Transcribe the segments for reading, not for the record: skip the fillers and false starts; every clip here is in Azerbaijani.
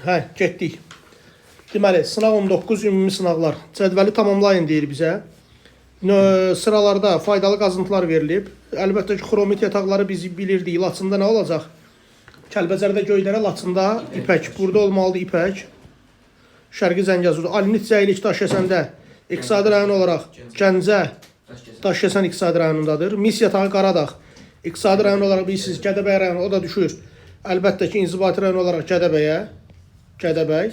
Hə, getdik. Deməli, sınaq 19 ümumi sınaqlar. Cədvəli tamamlayın deyir bizə. Sıralarda faydalı qazıntılar verilib. Əlbəttə ki, xromit yataqları biz bilirdik. Laçında nə olacaq? Kəlbəcərdə Göydərə, Laçında ipək. Burada olmalıdır ipək. Şərqi Zəngəzur. Alinit Zəylik Daşkəsəndə iqtisadi rayon olaraq Gəncə Daşkəsən iqtisadi rayonundadır. Mis yatağı Qaradağ iqtisadi rayon olaraq bilirsiniz Gədəbəy rayonu, o da düşür. Əlbəttə ki, inzibati rayon olaraq Gədəbəyə. Gədəbəy.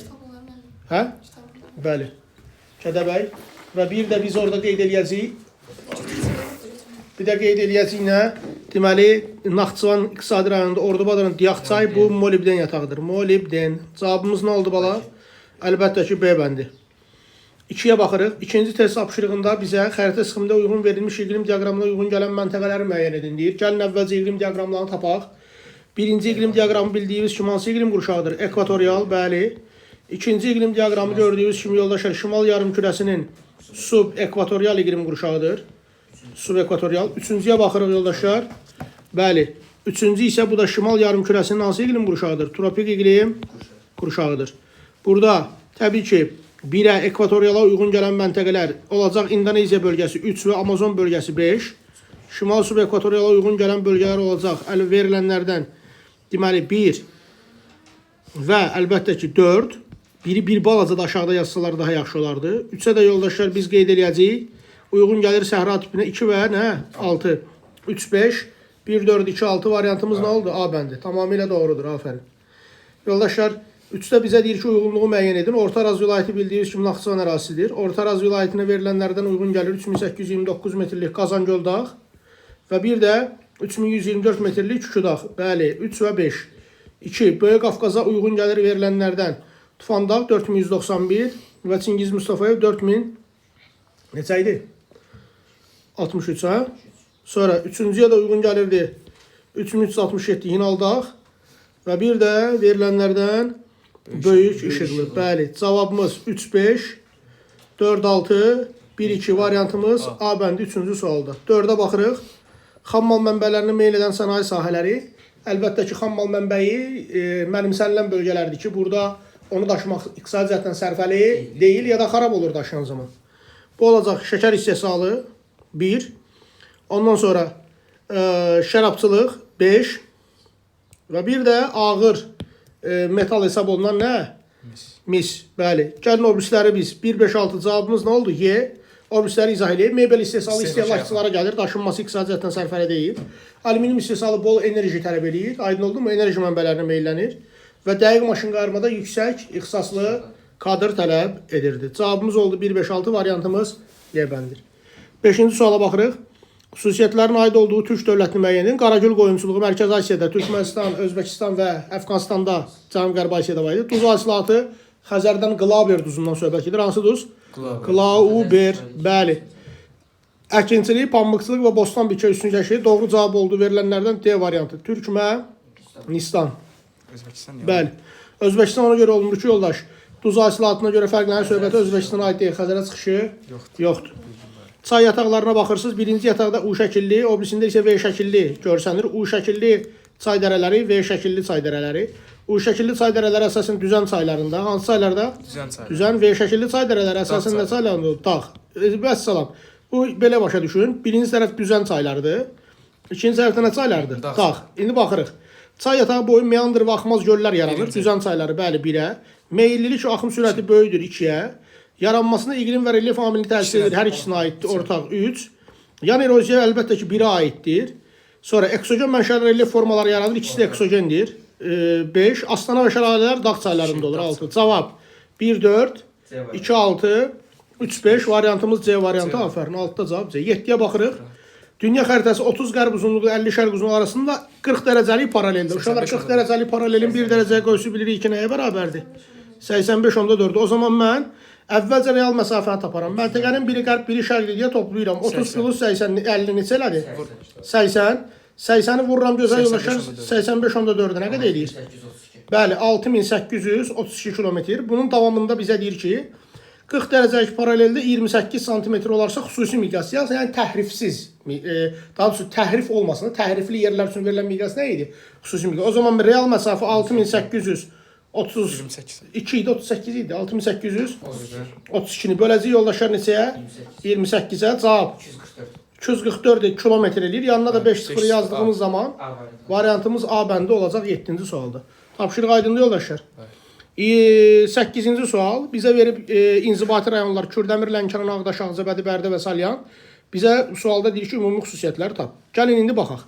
Hə? Bəli. Gədəbəy. Və bir də biz orada qeyd eləyəcəyik. Bir də qeyd eləyəcəyik nə? Deməli, Naxçıvan iqtisadi rayonunda Ordubadının Diyaqçay bu molibden yatağıdır. Molibden. Cavabımız nə oldu bala? Əlbəttə ki, B bəndi. 2-yə baxırıq. İkinci test tapşırığında bizə xəritə sıxımında uyğun verilmiş iqlim diaqramına uyğun gələn məntəqələri müəyyən edin deyir. Gəlin əvvəlcə iqlim diaqramlarını tapaq. Birinci iqlim diaqramı bildiyimiz kimi hansı iqlim qurşağıdır? Ekvatorial, bəli. İkinci iqlim diaqramı gördüyünüz kimi yoldaşlar şimal yarımkürəsinin sub-ekvatorial iqlim qurşağıdır. Sub-ekvatorial. Üçüncüyə baxırıq yoldaşlar. Bəli. Üçüncü isə bu da şimal yarımkürəsinin hansı iqlim qurşağıdır? Tropik iqlim qurşağıdır. Burada təbii ki, birə ekvatoriala uyğun gələn məntəqələr olacaq İndoneziya bölgəsi 3 və Amazon bölgəsi 5. Şimal sub-ekvatoriala uyğun gələn bölgələr olacaq verilənlərdən deməli 1 və əlbəttə ki 4. Biri bir balaca da aşağıda yazsalar daha yaxşı olardı. 3-ə də yoldaşlar biz qeyd eləyəcəyik. Uyğun gəlir səhra tipinə 2 və nə? 6. 3, 5, 1, 4, 2, 6 variantımız nə oldu? A bəndi. Tamamilə doğrudur. Aferin. Yoldaşlar 3-də bizə deyir ki, uyğunluğu müəyyən edin. Orta Araz vilayəti bildiyiniz kimi Naxçıvan ərazisidir. Orta Araz vilayətinə verilənlərdən uyğun gəlir 3829 metrlik Qazangöl dağ və bir də 3124 metrlik Küküdağ. Bəli, 3 və 5. 2. Böyük Qafqaza uyğun gəlir verilənlərdən Tufandağ 4191 və Çingiz Mustafayev 4000 neçə idi? 63, hə? Sonra 3-cüyə də uyğun gəlirdi 3367 Hinaldağ və bir də verilənlərdən böyük işıqlı. Bəli, cavabımız 3-5, 4-6, 1-2 variantımız A bəndi 3-cü sualda. 4-ə baxırıq. Xammal mənbələrinə meyl edən sənaye sahələri. Əlbəttə ki, xammal mənbəyi mənimsənilən bölgələrdir ki, burada onu daşımaq iqtisadi cəhətdən sərfəli deyil ya da xarab olur daşıyan zaman. Bu olacaq şəkər istehsalı 1. Ondan sonra şərabçılıq 5 və bir də ağır metal hesab olunan nə? Mis. Bəli. Gəlin obrisləri biz 1, 5, 6 cavabımız nə oldu? Y. Obrisləri izah edib. Mebel istehsalı istehlakçılara gəlir. Daşınması iqtisadi cəhətdən sərfəli deyil. Alüminium istehsalı bol enerji tələb edir. Aydın oldu mu? Enerji mənbələrinə meylənir. Və dəqiq maşın qayırmada yüksək ixtisaslı kadr tələb edirdi. Cavabımız oldu 1, 5, 6 variantımız Y bəndir. 5-ci suala baxırıq. Xüsusiyyətlərin aid olduğu türk dövlətini müəyyən edin. Qaragül qoyunçuluğu Mərkəzi Asiyada, Türkmənistan, Özbəkistan və Əfqanistanda, Cənubi-Qərbi Asiyada var idi. Duz hasilatı Xəzərdən Qlauber duzundan söhbət edir. Hansı duz? Qlauber. Bəli. Əkinçilik, pambıqçılıq və bostan bitki üstünlüyü doğru cavab olduğu verilənlərdən D variantı. Türkmənistan. Bəli. Özbəkistan ona görə olunur ki, yoldaş, duz hasilatına görə fərqlənən söhbəti Özbəkistana aid deyil. Xəzərə çıxışı yoxdur. Çay yataqlarına baxırsınız. Birinci yataqda U şəkilli, o birisində isə V şəkilli görsənir. U şəkilli çay dərələri, V şəkilli çay dərələri. U şəkilli çay dərələri əsasən düzən çaylarında. Hansı çaylarda? Düzən. V şəkilli çay dərələri əsasən nə çaylarında? Dağ. Vəssalam. Bu belə başa düşün. Birinci tərəf düzən çaylardır. İkinci tərəfdə nə çaylardır? Dağ. İndi baxırıq. Çay yatağı boyu meandr və axmaz göllər yaranır. Düzən çayları bəli 1-ə. Meyillilik axım sürəti böyüdür 2-yə. Yaranmasına iqlim və relyef amili təsir edir. Hər ikisinə aiddir. Ortaq 3. Yan eroziya əlbəttə ki 1-ə aiddir. Sonra eksogen mənşəli relyef formaları yaranır. İkisi də eksogendir. 5. Astana və şəlalələr dağ çaylarında olur. 6. Cavab 1, 4, 2, 6, 3, 5 variantımız C variantı. Aferin. 6-da cavab C. 7-yə baxırıq. Dünya xəritəsi 30 qərb uzunluğu 50 şərq uzunluğu arasında 40 dərəcəlik paraleldir. Uşaqlar 40 dərəcəlik paralelin 1 dərəcəyə qoyusu bilirik ki, nəyə bərabərdir? 85-4. O zaman mən əvvəlcə real məsafəni taparam. Məntəqənin biri qərb, biri şərq deyə toplayıram. 30 plus 80, 50 neçə elədi? 80. 80-i vururam gözəl yoldaşlar. 85-4 nə qədər eləyir? Bəli, 6832 kilometr. Bunun davamında bizə deyir ki, 40 dərəcəlik paraleldə 28 sm olarsa xüsusi miqyas, yəni təhrifsiz, daha doğrusu təhrif olmasın, təhrifli yerlər üçün verilən miqyas nə idi? Xüsusi miqyas. O zaman real məsafə 6832 32 idi, 38 idi. 6800 32-ni böləcək yoldaşlar neçəyə? 28-ə. Cavab 244 kilometr eləyir. Yanına da 5-0 yazdığımız zaman variantımız A bəndi olacaq 7-ci sualda. Tapşırıq aydındır yoldaşlar. 8-ci sual bizə verib inzibati rayonlar Kürdəmir, Lənkəran, Ağdaş, Ağcabədi, Bərdə və Salyan. Bizə sualda deyir ki, ümumi xüsusiyyətləri tap. Gəlin indi baxaq.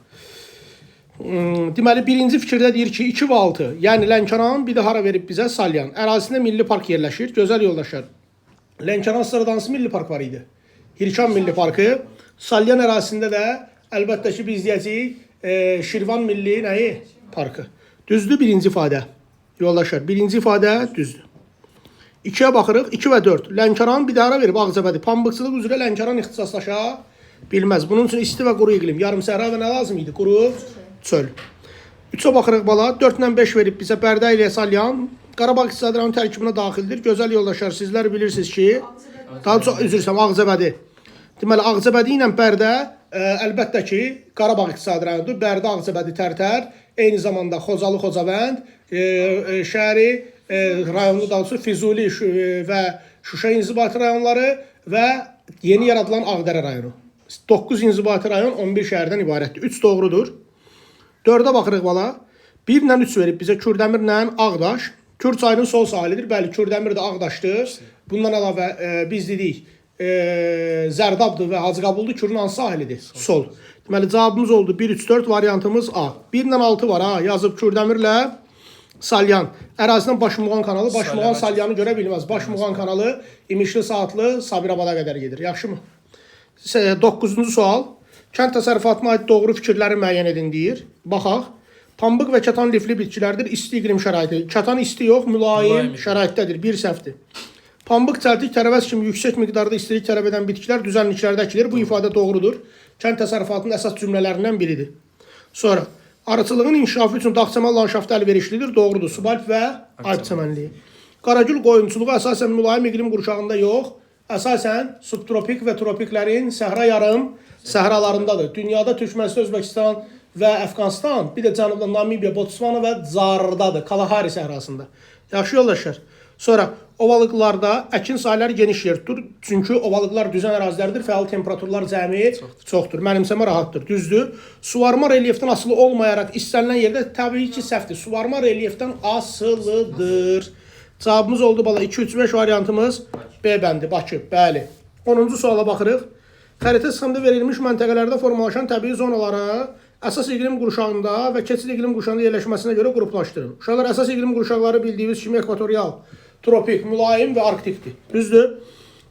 Deməli, birinci fikirdə deyir ki, 2 və 6, yəni Lənkəran, bir də hara verib bizə? Salyan. Ərazisində milli park yerləşir. Gözəl yoldaşlar. Lənkəran sırada hansı milli park var idi? Hirkan Milli Parkı. Salyan ərazisində də əlbəttə ki, biz deyəcəyik Şirvan Milli nəyi? Parkı. Düzdür birinci ifadə. Yoldaşlar, birinci ifadə düzdür. 2-yə baxırıq, 2 və 4. Lənkəran bir də hara verib? Ağcabədi. Pambıqçılıq üzrə Lənkəran ixtisaslaşa bilməz. Bunun üçün isti və quru iqlim. Yarım səhra və nə lazım idi? Quru çöl. 3-ə baxırıq bala. 4 ilə 5 verib bizə Bərdə ilə Salyan. Qarabağ İqtisadi Rayonun tərkibinə daxildir. Gözəl yoldaşlar, sizlər bilirsiniz ki, daha çox üzr istəyirəm, Ağcabədi. Deməli, Ağcabədi ilə Bərdə əlbəttə ki, Qarabağ İqtisadi Rayonudur. Bərdə, Ağcabədi, Tərtər, eyni zamanda Xocalı, Xocavənd, şəhəri rayonu da Füzuli və Şuşa inzibati rayonları və yeni yaradılan Ağdərə rayonu. 9 inzibati rayon 11 şəhərdən ibarətdir. 3 doğrudur. 4-ə baxırıq bala. 1 ilə 3 verib bizə Kürdəmirlə Ağdaş. Kür çayının sol sahilidir. Bəli, Kürdəmir də Ağdaşdır. Bundan əlavə biz dedik Zərdabdır və Hacıqabuldur. Kürün hansı sahilidir? Sol. Deməli, cavabımız oldu 1, 3, 4, variantımız A. 1 ilə 6 var ha, yazıb Kürdəmirlə Salyan. Ərazisindən Başmuğan kanalı. Başmuğan Salyanı görə bilməz. Başmuğan kanalı İmişli Saatlı Sabirabada qədər gedir. Yaxşımı? 9-cu sual. Kənd təsərrüfatına aid doğru fikirləri müəyyən edin deyir. Baxaq. Pambıq və kətan lifli bitkilərdir. İsti iqlim şəraiti. Kətan isti yox, mülayim şəraitdədir. Bir səhvdir. Pambıq, çəltik, tərəvəz kimi yüksək miqdarda istilik tələb edən bitkilər düzənliklərdə əkilir. Bu ifadə doğrudur. Kənd təsərrüfatının əsas cümlələrindən biridir. Sonra, arıçılığın inkişafı üçün dağ-çəmən landşaftı əlverişlidir. Doğrudur. Subalp və alp çəmənliyi. Qaragül qoyunçuluğu əsasən mülayim iqlim qurşağında yox, əsasən subtropik və tropiklərin səhra yarım səhralarındadır. Dünyada Türkmənistan, Özbəkistan və Əfqanistan, bir də cənubda Namibiya, Botsvana və Zardadır. Kalahari səhrasında. Yaxşı yoldaşlar. Sonra, ovalıqlarda əkin sahələri geniş yer tutur. Çünki ovalıqlar düzən ərazilərdir. Fəal temperaturlar cəmi çoxdur. Mənimsəmə rahatdır. Düzdür. Suvarma relyefdən asılı olmayaraq istənilən yerdə təbii ki, səhvdir. Suvarma relyefdən asılıdır. Cavabımız oldu bala 2, 3, 5 variantımız B bəndi, Bakı. Bəli. 10-cu suala baxırıq. Xəritə sxemdə verilmiş məntəqələrdə formalaşan təbii zonaları əsas iqlim qurşağında və keçid iqlim qurşağında yerləşməsinə görə qruplaşdırın. Uşaqlar, əsas iqlim qurşaqları bildiyimiz kimi ekvatorial, tropik, mülayim və arktikdir. Düzdür.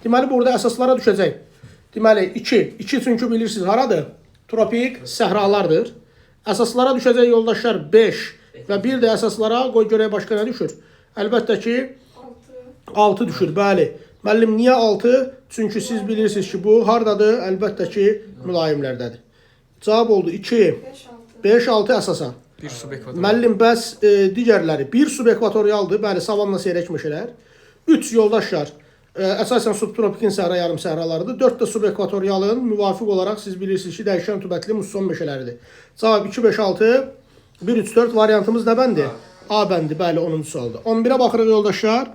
Deməli, burada əsaslara düşəcək. Deməli, 2 çünki bilirsiniz haradır? Tropik səhralardır. Əsaslara düşəcək yoldaşlar 5 və bir də əsaslara qoy görək başqa nə düşür? Əlbəttə ki 6 düşür, bəli. Müəllim, niyə 6? Çünki siz bilirsiniz ki, bu hardadır? Əlbəttə ki, mülayimlərdədir. Cavab oldu 2, 5, 6 əsasən. Bir subekvatorial. Müəllim, bəs digərləri 1 subekvatorialdır, bəli, savanna seyrək meşələr. 3 yoldaşlar, əsasən subtropikin səhra yarım səhralarıdır. 4 də subekvatorialın müvafiq olaraq siz bilirsiniz ki, dəyişən rütubətli musson meşələridir. Cavab 2, 5, 6, 1, 3, 4 variantımız nə bəndi? A bəndi, bəli, 10-cu sualda. 11-ə baxırıq yoldaşlar.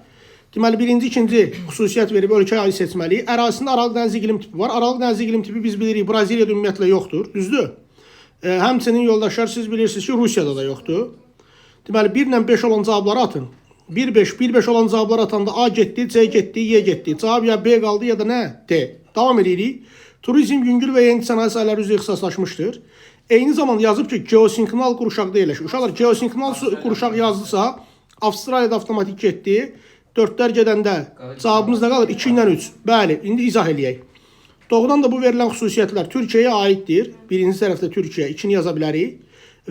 Deməli, birinci, ikinci xüsusiyyət verib ölkə ayı seçməliyik. Ərazisində Aralıq dəniz iqlim tipi var. Aralıq dəniz iqlim tipi biz bilirik, Braziliyada ümumiyyətlə yoxdur. Düzdür? Həmçinin yoldaşlar siz bilirsiniz ki, Rusiyada da yoxdur. Deməli, 1 ilə 5 olan cavabları atın. 1-5 olan cavabları atanda A getdi, C getdi, Y getdi. Cavab ya B qaldı ya da nə? D. Davam edirik. Turizm, yüngül və yeni sənaye sahələri üzrə ixtisaslaşmışdır. Eyni zamanda yazıb ki, geosinkronal qurşaqda yerləşir. Uşaqlar, geosinkronal qurşaq yazdısa, Avstraliyada avtomatik getdi. 4-lər gedəndə cavabımız nə qalır? 2 ilə 3. Bəli, indi izah eləyək. Doğrudan da bu verilən xüsusiyyətlər Türkiyəyə aiddir. Birinci tərəfdə Türkiyə, 2-ni yaza bilərik.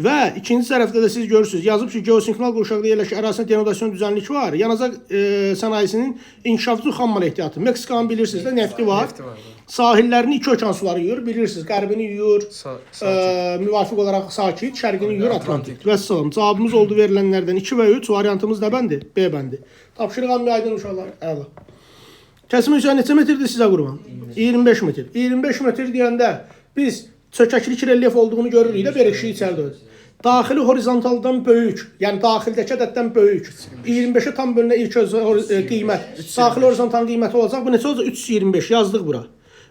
Və ikinci tərəfdə də siz görürsünüz, yazıb ki, geosinkronal qurşaqda yerləşir, ərazisində denodasyon düzənlik var. Yanacaq sənayesinin inkişafçı xammal ehtiyatı. Meksikanın bilirsiniz də nefti var. Sahillərini 2 okean suları yuyur, bilirsiniz. Qərbini yuyur, müvafiq olaraq sakit, şərqini yuyur, Atlantik. Vəssalam. Cavabımız oldu verilənlərdən 2 və 3. Variantımız nə bəndi? B bəndi. Tapşırıq almaya aydın uşaqlar. Əla. Kəsim üzrə neçə metrdir sizə qurban? 25 metr. 25 metr deyəndə biz çökəklik relyef olduğunu görürük də, berikşiyi içəridə. Daxili horizontaldan böyük, yəni daxildəki ədəddən böyük. 25-ə tam bölünə ilk qiymət. Daxili horizontalın qiyməti olacaq. Bu neçə olacaq? 325 yazdıq bura.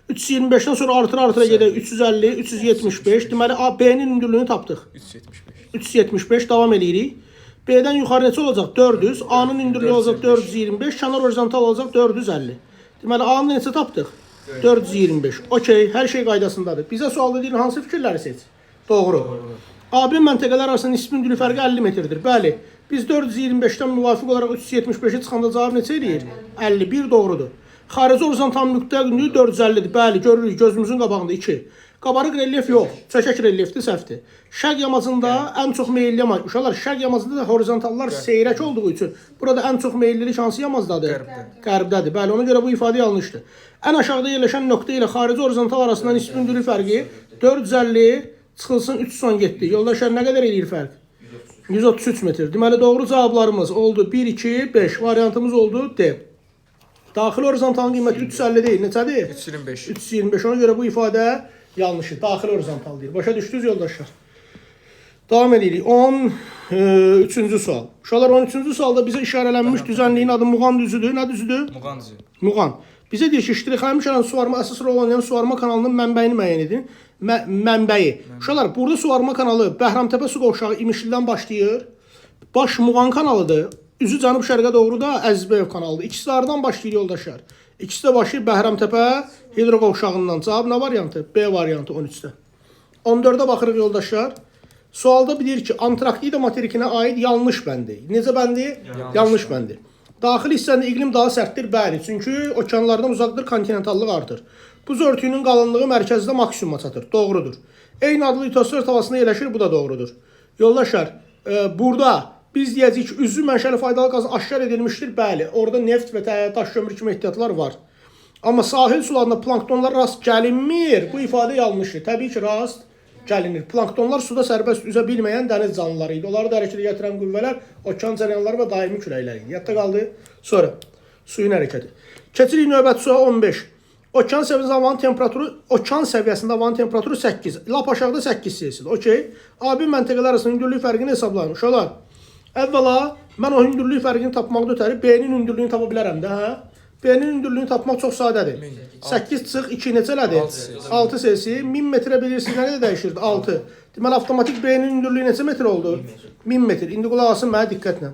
325-dən sonra artıra gedək 350, 375. Deməli B-nin hündürlüyünü tapdıq. 375 davam edirik. B-dən yuxarı neçə olacaq? 400. A-nın hündürlüyü olacaq 425. Kənar horizontal olacaq 450. Deməli A-nı neçə tapdıq? 425. Okey, hər şey qaydasındadır. Bizə sualda deyir hansı fikirləri seç? Doğru. AB məntəqələr arasında nisbi hündürlük fərqi 50 metrdir. Bəli, biz 425-dən müvafiq olaraq 375-ə çıxanda cavab neçə eləyir? 51 doğrudur. Xarici horizontal nöqtə hündürlüyü 450-dir. Bəli, görürük gözümüzün qabağında 2. Qabarıq relyef yox, çəkək relyefdir, səhvdir. Şərq yamacında ən çox meyilli yamaz. Uşaqlar, şərq yamacında da horizontallar seyrək olduğu üçün burada ən çox meyillilik hansı yamazdadır? Qərbdədir. Bəli, ona görə bu ifadə yanlışdır. Ən aşağıda yerləşən nöqtə ilə xarici horizontal arasında nisbi hündürlük fərqi 450 çıxılsın 317. Yoldaşlar nə qədər eləyir fərq? 133 metr. Deməli doğru cavablarımız oldu 1, 2, 5. Variantımız oldu D. Daxili horizontalın qiyməti 350 deyil. Neçədir? 325. 325. Ona görə bu ifadə yanlışdır. Daxili horizontal deyil. Başa düşdünüz yoldaşlar? Devam edirik. 13-cü sual. Uşaqlar 13-cü sualda bizə işarələnmiş düzənliyin adı Muğan düzüdür. Nə düzüdür? Muğan düzü. Muğan. Bizə deyir ki, iştiraklanmış olan suvarma əsas rol oynayan suvarma kanalının mənbəyini müəyyən edin. Mənbəyi. Uşaqlar, burada suvarma kanalı Bəhramtəpə su qovşağı İmişlidən başlayır. Baş Muğan kanalıdır. Üzü cənub-şərqə doğru da Əzizbəyev kanalıdır. İkisi aradan başlayır yoldaşlar. İkisi də başlayır Bəhramtəpə hidro qovşağından. Cavab nə variantı? B variantı 13-də. 14-də baxırıq yoldaşlar. Sualda bilir ki, Antarktida materikinə aid yanlış bəndi. Necə bəndi? Yanlış bəndi. Daxili hissəndə iqlim daha sərtdir, bəli. Çünki okeanlardan uzaqdır, kontinentallıq artır. Buz örtüyünün qalınlığı mərkəzdə maksimuma çatır. Doğrudur. Eyni adlı litosfer tavasında yerləşir, bu da doğrudur. Yoldaşlar, burada biz deyəcəyik ki, üzvü mənşəli faydalı qaz aşkar edilmişdir, bəli. Orada neft və daş kömür kimi ehtiyatlar var. Amma sahil sularında planktonlar rast gəlinmir. Bu ifadə yanlışdır. Təbii ki, rast gəlinir. Planktonlar suda sərbəst üzə bilməyən dəniz canlıları idi. Onları da hərəkətə gətirən qüvvələr okean cərəyanları və daimi küləklər idi. Yadda qaldı. Sonra suyun hərəkəti. Keçirik növbəti suala 15. Okean səviyyəsində havanın temperaturu 8. Lap aşağıda 8 Selsidir. Okey. AB məntəqələr arasında hündürlük fərqini hesablayın. Uşaqlar, əvvəla mən o hündürlük fərqini tapmaqda ötəri B-nin hündürlüyünü tapa bilərəm də, hə? B-nin hündürlüyünü tapmaq çox sadədir. 8 çıx 2 neçə elədir? 6 Selsi. 1000 metrə bilirsiniz, nə qədər dəyişirdi? 6. Deməli, avtomatik B-nin hündürlüyü neçə metr oldu? 1000 metr. İndi qulaq asın mənə diqqətlə.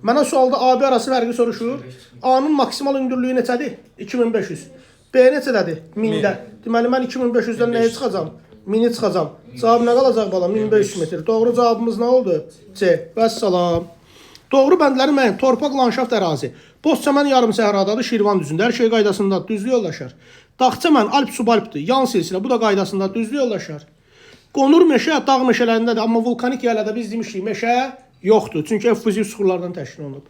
Mənə sualda AB arası fərqi soruşur. A-nın maksimal hündürlüyü neçədir? 2500. B neçələdir? 1000-də. Deməli, mən 2500-dən nəyə çıxacam? 1000-i çıxacam. Cavab nə qalacaq balam? 1500 metr. Doğru cavabımız nə oldu? C. Vəssalam. Doğru bəndləri müəyyən. Torpaq, lanşaft, ərazi. Bozçəmən yarım səhradadır, Şirvan düzündə. Hər şey qaydasındadır. Düzlü yoldaşlar. Dağçəmən Alp subalpdır. Yan silsilə. Bu da qaydasındadır. Düzlü yoldaşlar. Qonur meşə dağ meşələrindədir. Amma vulkanik yerlərdə biz demişik meşə yoxdur. Çünki effuziv suxurlardan təşkil olunub.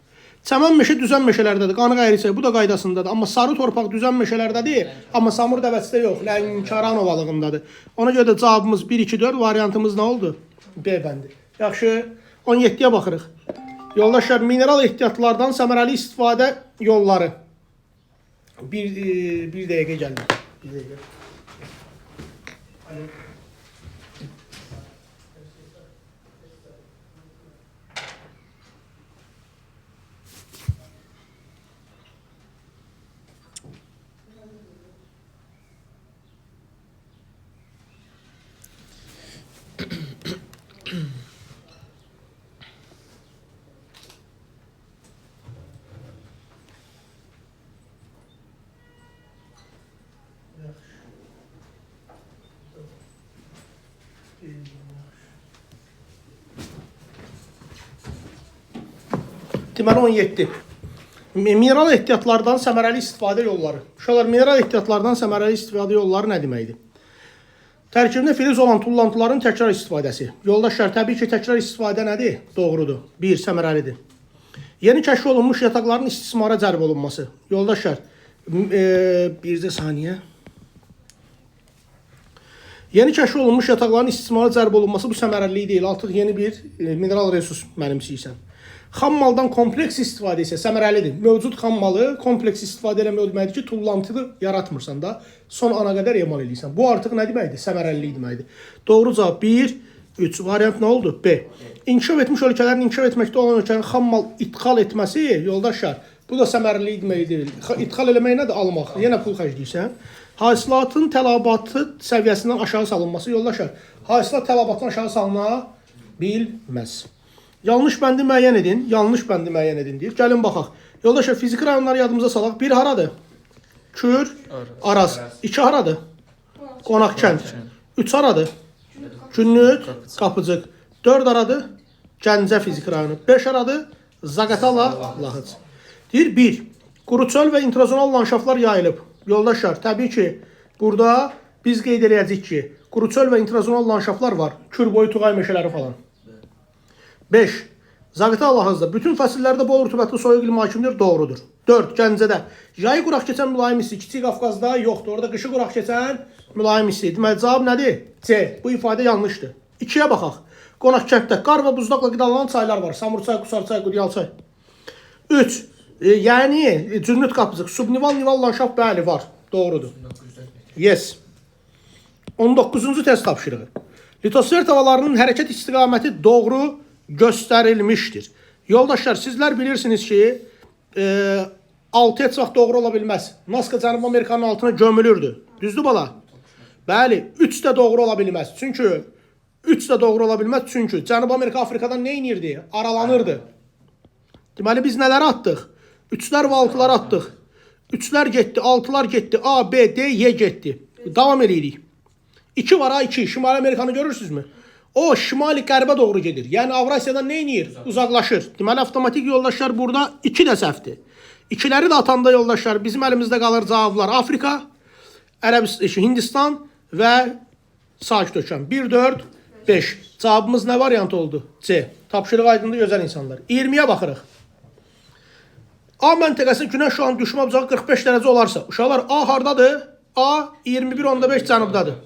Çəmən meşə düzən meşələrdədir. Qanı qayriçək. Bu da qaydasındadır. Amma sarı torpaq düzən meşələrdədir. Amma Samur dəvəçidə yox. Lənkəran ovalığındadır. Ona görə də cavabımız 1, 2, 4. Variantımız nə oldu? B bəndi. Yaxşı. 17-yə baxırıq. Yoldaşlar, mineral ehtiyatlardan səmərəli istifadə yolları. Bir dəqiqə gəldi. Bir dəqiqə. Deməli 17. Mineral ehtiyatlardan səmərəli istifadə yolları. Uşaqlar, mineral ehtiyatlardan səmərəli istifadə yolları nə deməkdir? Tərkibində filiz olan tullantıların təkrar istifadəsi. Yoldaşlar, təbii ki, təkrar istifadə nədir? Doğrudur. 1. Səmərəlidir. Yeni kəşf olunmuş yataqların istismara cəlb olunması. Yoldaşlar, bir saniyə. Yeni kəşf olunmuş yataqların istismara cəlb olunması bu səmərəlilik deyil. Artıq yeni bir mineral resurs mənimsəyirsən. Xam maldan kompleks istifadə isə səmərəlidir. Mövcud xam malı kompleks istifadə eləmək deməkdir ki, tullantını yaratmırsan da son ana qədər emal edirsən. Bu artıq nə deməkdir? Səmərəlilik deməkdir. Doğru cavab 1, 3. Variant nə oldu? B. İnkişaf etmiş ölkələrin inkişaf etməkdə olan ölkənin xam mal ithal etməsi, yoldaşlar, bu da səmərli demək deyil. İthal eləmək nədir? Almaq. Yenə pul xərcləyirsən. Hasilatın tələbatı səviyyəsindən aşağı salınması, yoldaşlar, hasilat tələbatından aşağı salına bilməz. Yanlış bəndi müəyyən edin. Yanlış bəndi müəyyən edin deyir. Gəlin baxaq. Yoldaşlar, fiziki rayonları yadımıza salaq. 1 haradır? Kür, Araz. 2 haradır? Qonaq kənd. 3 haradır? Günnüt, Qapıcıq. 4 haradır? Gəncə fiziki rayonu. 5 haradır? Zaqatala, Lahıc. Deyir 1. Quru çöl və intrazonal landşaftlar yayılıb. Yoldaşlar, təbii ki, burada biz qeyd edəcəyik ki, quru çöl və intrazonal landşaftlar var. Kür boyu tuğay meşələri falan. 5. Zaqatala, Lahıcda bütün fəsillərdə bol rütubətli soyuq iqlim hakimdir, doğrudur. 4. Gəncədə yayı quraq keçən mülayim isti, Kiçik Qafqazda yoxdur. Orada qışı quraq keçən mülayim isti. Deməli, cavab nədir? C. Bu ifadə yanlışdır. 2-yə baxaq. Qonaq kənddə qar və buzlaqla qidalanan çaylar var. Samurçay, Qusarçay, Qudyalçay. 3. Yəni, Cünnüt Qapıcıq. Subnival, nival landşaft bəli var. Doğrudur. Yes. 19-cu test tapşırığı. Litosfer havalarının hərəkət istiqaməti doğru göstərilmişdir. Yoldaşlar, sizlər bilirsiniz ki, 6 heç vaxt doğru ola bilməz. Nazca Cənubi Amerikanın altına gömülürdü. Düzdür bala? Bəli, 3 də doğru ola bilməz. Çünki 3 də doğru ola bilməz. Çünki Cənubi Amerika Afrikadan nə inirdi? Aralanırdı. Deməli, biz nələri atdıq? 3'lər və 6'lar atdıq. 3'lər getdi, 6'lar getdi. A, B, D, Y getdi. Davam edirik. 2 var ha, 2. Şimali Amerikanı görürsünüzmü? O şimali qərbə doğru gedir. Yəni Avrasiyadan nə inir? Uzaqlaşır. Deməli, avtomatik yoldaşlar burada 2 də səhvdir. 2'ləri də atanda yoldaşlar bizim əlimizdə qalır cavablar. Afrika, Ərəbistan, Hindistan və Sakit Okean. 1, 4, 5. Cavabımız nə variant oldu? C. Tapşırıq aydındır, gözəl insanlar. 20'yə baxırıq. A məntəqəsi günəş şu an düşmə bucağı 45 dərəcə olarsa, uşaqlar A hardadır? A 21.5 cənubdadır.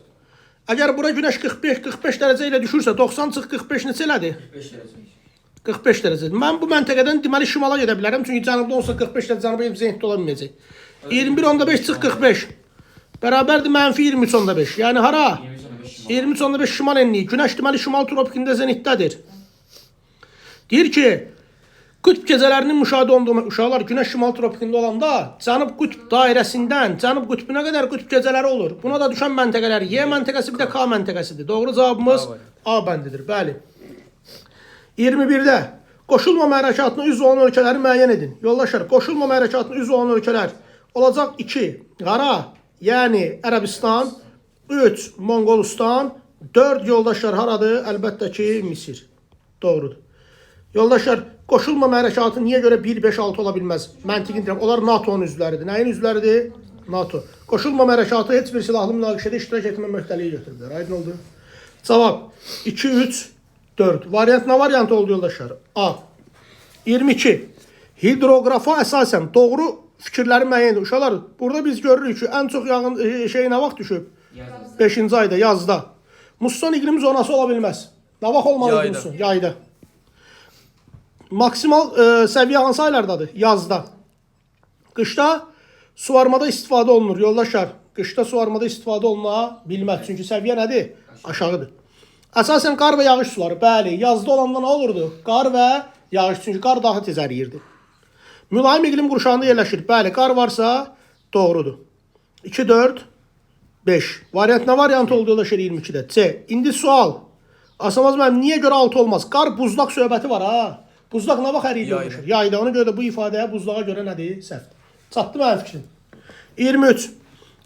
Əgər bura günəş 45 dərəcə ilə düşürsə, 90 çıx 45 neçə elədir? 45 dərəcə. Mən bu məntəqədən deməli şimala gedə bilərəm. Çünki cənubda olsa 45 dərəcə cənuba zəngdə ola bilməyəcək. 21.5 çıx 45. Bərabərdir mənfi 23.5. Yəni hara? 23.5 şimal enliyi. Günəş deməli şimal tropikində zənitdədir. Deyir ki, qütb gecələrinin müşahidə olduğu uşaqlar günəş şimal tropikində olanda cənub qütb dairəsindən cənub qütbünə qədər qütb gecələri olur. Buna da düşən məntəqələr Y məntəqəsi bir də K məntəqəsidir. Doğru cavabımız A bəndidir. Bəli. 21'də qoşulmama hərəkatına üzv olan ölkələri müəyyən edin. Yoldaşlar, qoşulmama hərəkatına üzv olan ölkələr olacaq 2. Qara, yəni Ərəbistan, 3. Monqolistan, 4 yoldaşlar haradır? Əlbəttə ki, Misir. Doğrudur. Yoldaşlar, qoşulmama hərəkatı niyə görə 1, 5, 6 ola bilməz? Məntiqin deyirəm. Onlar NATO'nun üzvləridir. Nəyin üzvləridir? NATO. Qoşulmama hərəkatı heç bir silahlı münaqişədə iştirak etmə möhtəliyi götürürlər. Aydın oldu. Cavab 2, 3, 4. Variant nə variant oldu yoldaşlar? A. 22. Hidroqrafa əsasən doğru fikirləri müəyyən edir. Uşaqlar, burada biz görürük ki, ən çox yağın nə vaxt düşüb? 5-ci ayda, yazda. Musson iqlim zonası ola bilməz. Nə vaxt olmalıdır Musson? Yayda. Maksimal səviyyə hansı aylardadır? Yazda. Qışda suvarmada istifadə olunur. Yoldaşlar, qışda suvarmada istifadə oluna bilməz. Çünki səviyyə nədir? Aşağıdır. Əsasən qar və yağış suları. Bəli, yazda olanda nə olurdu? Qar və yağış. Çünki qar daha tez əriyirdi. Mülayim iqlim qurşağında yerləşir. Bəli, qar varsa doğrudur. 2, 4, 5. Variant nə variant oldu yoldaşlar 22'də? C. İndi sual. Asamaz mənim, niyə görə 6 olmaz? Qar buzlaq söhbəti var ha. Buzlaq nə vaxt əriyir yoldaşlar? Yayda. Ona görə də bu ifadəyə buzlağa görə nədir? Səhvdir. Çatdı mənim fikrim. 23.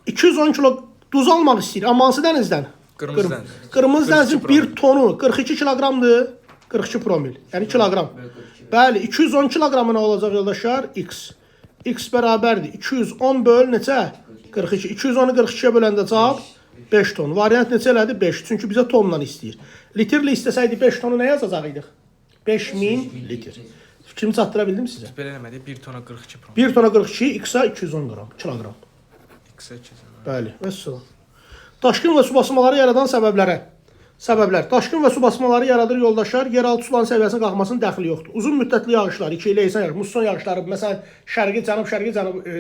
210 kilo duz almaq istəyir. Amma hansı dənizdən? Qırmızı dənizin 1 tonu 42 kiloqramdır. 42 promil. Yəni kiloqram. Bəli, 210 kiloqramı nə olacaq yoldaşlar? X. X bərabərdir. 210 böl neçə? 42. 210'u 42'ye böləndə cavab 5 ton. Variant neçə elədi? 5. Çünki bizə tonla istəyir. Litrlə istəsəydi 5 tonu nə yazacaqydıq? 5000 litr. Fikrimi çatdıra bildim sizə? Belə eləmədi. 1 tona 42 prom. 1 tona 42, X-a 210 qram, kiloqram. X-a 210. Bəli, vəssalam. Daşqın və su basmaları yaradan səbəblərə. Səbəblər. Daşqın və su basmaları yaradır yoldaşlar. Yeraltı suların səviyyəsinin qalxmasının dəxli yoxdur. Uzun müddətli yağışlar, 2 ilə Leysan yağışı, musson yağışları, məsələn,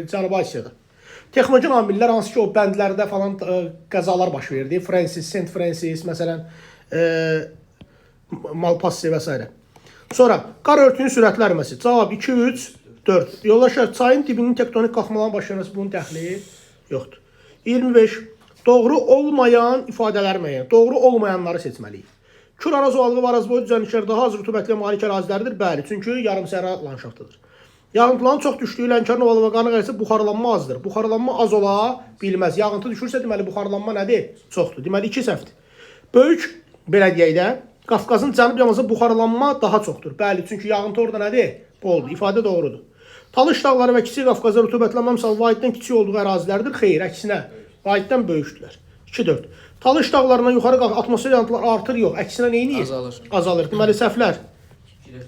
Cənubi Asiyada. Texnoloji amillər hansı ki, o bəndlərdə falan qəzalar baş verdi. Francis, Saint Francis, məsələn, mal passiya və s. Sonra qar örtüyünün sürətli əriməsi. Cavab 2, 3, 4. Yoldaşlar, çayın dibinin tektonik qalxmaların başlaması bunun dəxli yoxdur. 25. Doğru olmayan ifadələr müəyyən. Doğru olmayanları seçməliyik. Kür Araz ovalığı və Araz boyu düzənliklər daha az rütubətli malik ərazilərdir. Bəli, çünki yarımsəhra landşaftıdır. Yağıntıların çox düşdüyü Lənkəran ovalığı və Qanıq ərazisi buxarlanma azdır. Buxarlanma az ola bilməz. Yağıntı düşürsə, deməli buxarlanma nədir? Çoxdur. Deməli 2 səhvdir. Böyük belə deyək də, Qafqazın cənub yamasında buxarlanma daha çoxdur. Bəli, çünki yağıntı orada nədir? Boldur. İfadə doğrudur. Talış dağları və Kiçik Qafqazda rütubətlənmə misal vahiddən kiçik olduğu ərazilərdir. Xeyr, əksinə, vahiddən böyükdürlər. 2-4. Talış dağlarına yuxarı qalx, atmosfer yağıntılar artır, yox. Əksinə neyini? Azalır. Azalır. Deməli səhvlər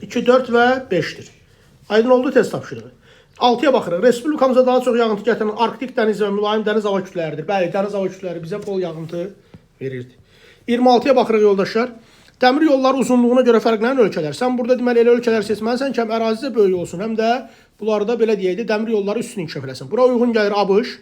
2, 4 və 5-dir. Aydın oldu test tapşırığı. 6-ya baxırıq. Respublikamıza daha çox yağıntı gətirən Arktik dəniz və mülayim dəniz hava kütləridir. Bəli, dəniz hava kütlələri bizə bol yağıntı verirdi. 26-ya baxırıq yoldaşlar. Dəmir yolları uzunluğuna görə fərqlənən ölkələr. Sən burada deməli elə ölkələr seçməlisən ki, həm ərazi də böyük olsun, həm də bunlarda belə deyək də dəmir yolları üstün inkişaf eləsin. Bura uyğun gəlir ABŞ,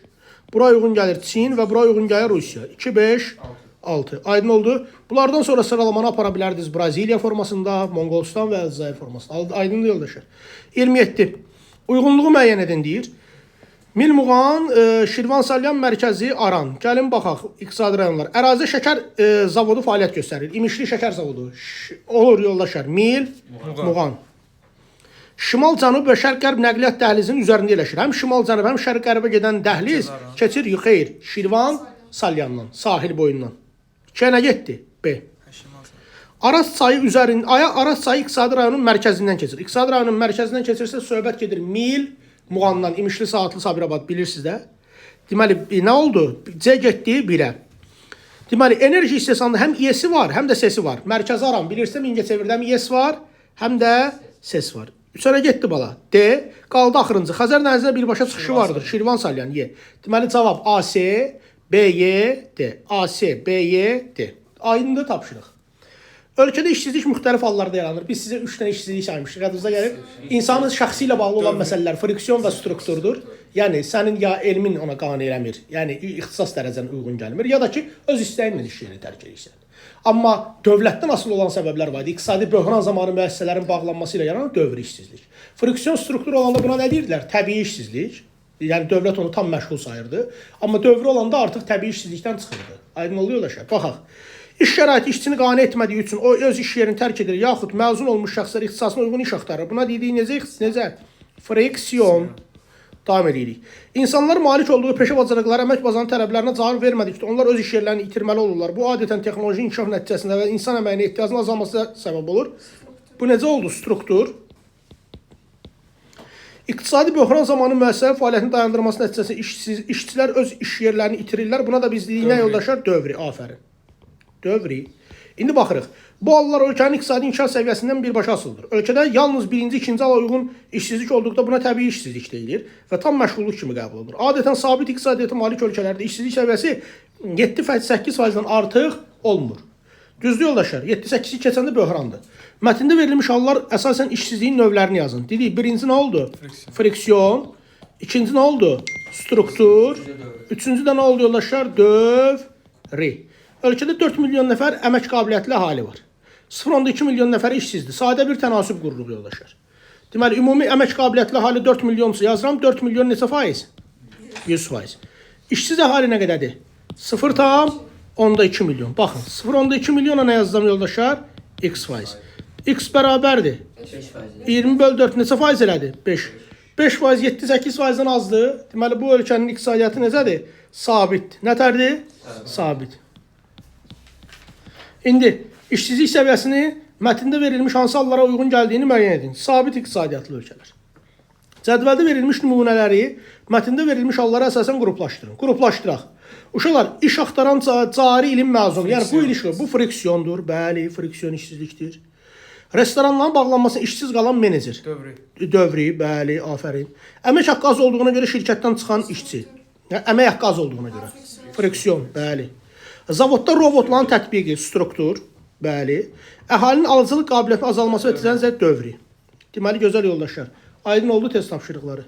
bura uyğun gəlir Çin və bura uyğun gəlir Rusiya. 2, 5, 6. Aydın oldu. Bunlardan sonra sıralamanı apara bilərdiniz Braziliya formasında, Monqolistan və Əlcəzair formasında. Aydın yoldaşlar. 27. Uyğunluğu müəyyən edin deyir. Milmuğan, Şirvansalyan mərkəzi Aran. Gəlin baxaq, iqtisadi rayonlar. Ərazidə şəkər zavodu fəaliyyət göstərir. İmişli şəkər zavodu. Olur yoldaşlar. Milmuğan. Şimal-cənub və şərq-qərb nəqliyyat dəhlizinin üzərində yerləşir. Həm şimal-cənub, həm şərq-qərbə gedən dəhliz keçir, xeyr, Şirvansalyandan, sahil boyundan. 2-yə nə getdi? B. Araz çayı üzərində, Araz çayı iqtisadi rayonun mərkəzindən keçir. İqtisadi rayonun mərkəzindən keçirsə söhbət gedir Milmuğandan, İmişli, Saatlı, Sabirabad bilirsiniz də. Deməli, nə oldu? C getdi 1-ə. Deməli, enerji istehsalında həm İES-i var, həm də SES-i var. Mərkəzi Aran, bilirsiniz, Mingəçevirdə həm İES var, həm də SES var. 3-ə getdi bala. D. Qaldı axırıncı. Xəzər dənizində birbaşa çıxışı vardır. Şirvansalyan, Y. Deməli, cavab AC, BY, D. AC, BY, D. Aydındır tapşırıq. Ölkədə işsizlik müxtəlif hallarda yaranır. Biz sizə 3 dənə işsizlik saymışıq. Yadınıza gəlib. İnsanın şəxsi ilə bağlı olan məsələlər friksiyon və strukturdur. Yəni sənin ya elmin ona qane eləmir, yəni ixtisas dərəcənə uyğun gəlmir, ya da ki öz istəyinlə iş yerini tərk edirsən. Amma dövlətdən asılı olan səbəblər var idi. İqtisadi böhran zamanı müəssisələrin bağlanması ilə yaranan dövri işsizlik. Friksiyon strukturu olanda buna nə deyirdilər? Təbii işsizlik. Yəni dövlət onu tam məşğul sayırdı. Amma dövri olanda artıq təbii işsizlikdən çıxırdı. Aydın oluyor yoldaşlar. Baxaq. İş şəraiti işçini qane etmədiyi üçün o öz iş yerini tərk edir, yaxud məzun olmuş şəxslər ixtisasına uyğun iş axtarır. Buna dediyi necə? Friksiyon. Davam edirik. İnsanlar malik olduğu peşə bacarıqları əmək bazarının tələblərinə cavab vermədikdə onlar öz iş yerlərini itirməli olurlar. Bu adətən texnoloji inkişaf nəticəsində və insan əməyinə ehtiyacın azalmasına səbəb olur. Bu necə oldu? Struktur. İqtisadi böhran zamanı müəssisənin fəaliyyətini dayandırması nəticəsində işçilər öz iş yerlərini itirirlər. Buna da biz dedik nə yoldaşlar? Dövri. Afərin. Dövri. İndi baxırıq. Bu hallar ölkənin iqtisadi inkişaf səviyyəsindən birbaşa asılıdır. Ölkədə yalnız birinci, ikinci hala uyğun işsizlik olduqda buna təbii işsizlik deyilir və tam məşğulluq kimi qəbul olunur. Adətən sabit iqtisadiyyata malik ölkələrdə işsizlik səviyyəsi 7,8%-dən artıq olmur. Düzdür yoldaşlar, 7-8-i keçəndə böhrandır. Mətndə verilmiş hallar əsasən işsizliyin növlərini yazın. Dedik, birinci nə oldu? Friksiyon. İkinci nə oldu? Struktur. Üçüncü də nə oldu yoldaşlar? Dövri. Ölkədə 4 milyon nəfər əmək qabiliyyətli əhali var. 0,2 milyon nəfər işsizdir. Sadə bir tənasüb qururuq yoldaşlar. Deməli, ümumi əmək qabiliyyətli əhali 4 milyonsa yazıram. 4 milyon neçə faiz? 100%. İşsiz əhali nə qədədir? 0,2 milyon. Baxın, 0,2 milyona nə yazacağım yoldaşlar? X faiz. X bərabərdir. 20 böl 4 neçə faiz elədi? 5. 5% 7-8%-dən azdır. Deməli, bu ölkənin iqtisadiyyatı necədir? Sabit. Nətərdir? Sabit. İndi işsizlik səviyyəsini mətndə verilmiş hansı hallara uyğun gəldiyini müəyyən edin. Sabit iqtisadiyyatlı ölkələr. Cədvəldə verilmiş nümunələri mətndə verilmiş hallara əsasən qruplaşdırın. Qruplaşdıraq. Uşaqlar, iş axtaran cari ilin məzunu. Yəni bu il işi, bu friksiyondur. Bəli, friksiyon işsizlikdir. Restoranların bağlanması işsiz qalan menecer. Dövri, bəli, afərin. Əmək haqqı az olduğuna görə şirkətdən çıxan işçi. Əmək haqqı az olduğuna görə. Friksiyon, bəli. Zavodda robotların tətbiqi, struktur, bəli. Əhalinin alıcılıq qabiliyyətinin azalması və nəticəsində dövri. Deməli, gözəl yoldaşlar. Aydın oldu test tapşırıqları.